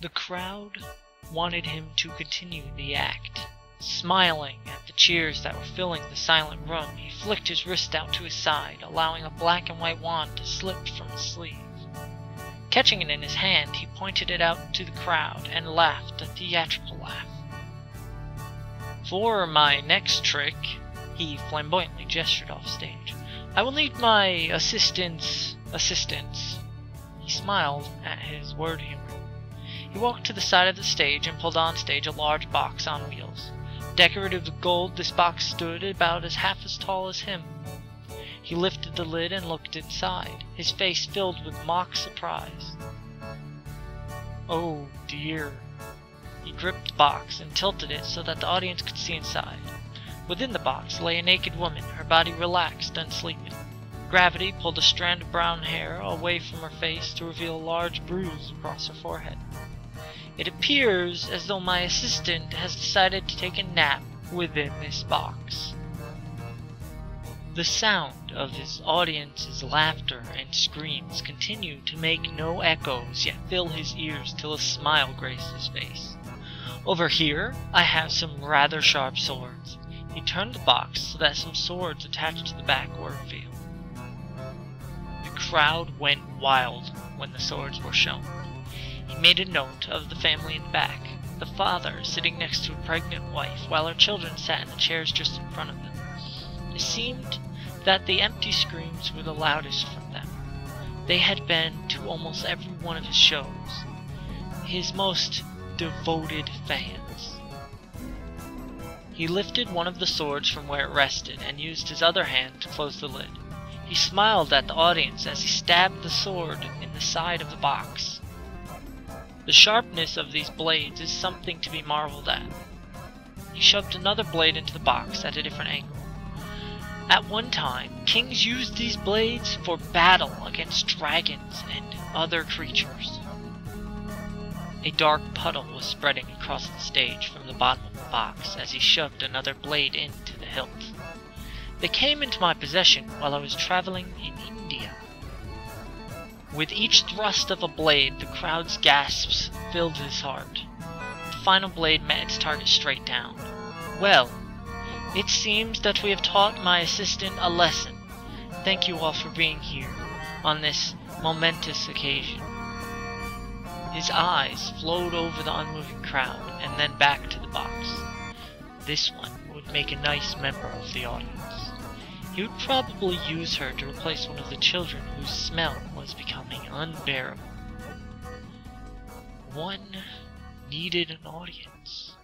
The crowd wanted him to continue the act. Smiling at the cheers that were filling the silent room, he flicked his wrist out to his side, allowing a black and white wand to slip from his sleeve. Catching it in his hand, he pointed it out to the crowd and laughed a theatrical laugh. For my next trick, he flamboyantly gestured off stage, I will need my assistants. He smiled at his word humor. He walked to the side of the stage and pulled on stage a large box on wheels. Decorated with gold, this box stood about half as tall as him. He lifted the lid and looked inside, his face filled with mock surprise. Oh dear. He gripped the box and tilted it so that the audience could see inside. Within the box lay a naked woman, her body relaxed and sleeping. Gravity pulled a strand of brown hair away from her face to reveal a large bruise across her forehead. It appears as though my assistant has decided to take a nap within this box. The sound of his audience's laughter and screams continued to make no echoes, yet fill his ears till a smile graced his face. Over here, I have some rather sharp swords. He turned the box so that some swords attached to the back were revealed. The crowd went wild when the swords were shown. He made a note of the family in the back, the father sitting next to a pregnant wife, while her children sat in the chairs just in front of them. It seemed that the empty screams were the loudest from them. They had been to almost every one of his shows, his most devoted fans. He lifted one of the swords from where it rested and used his other hand to close the lid. He smiled at the audience as he stabbed the sword in the side of the box. The sharpness of these blades is something to be marveled at. He shoved another blade into the box at a different angle. At one time, kings used these blades for battle against dragons and other creatures. A dark puddle was spreading across the stage from the bottom of the box as he shoved another blade into the hilt. They came into my possession while I was traveling in India. With each thrust of a blade, the crowd's gasps filled his heart. The final blade met its target straight down. Well, it seems that we have taught my assistant a lesson. Thank you all for being here on this momentous occasion. His eyes flowed over the unmoving crowd and then back to the box. This one would make a nice member of the audience. He would probably use her to replace one of the children whose smell was becoming unbearable. One needed an audience.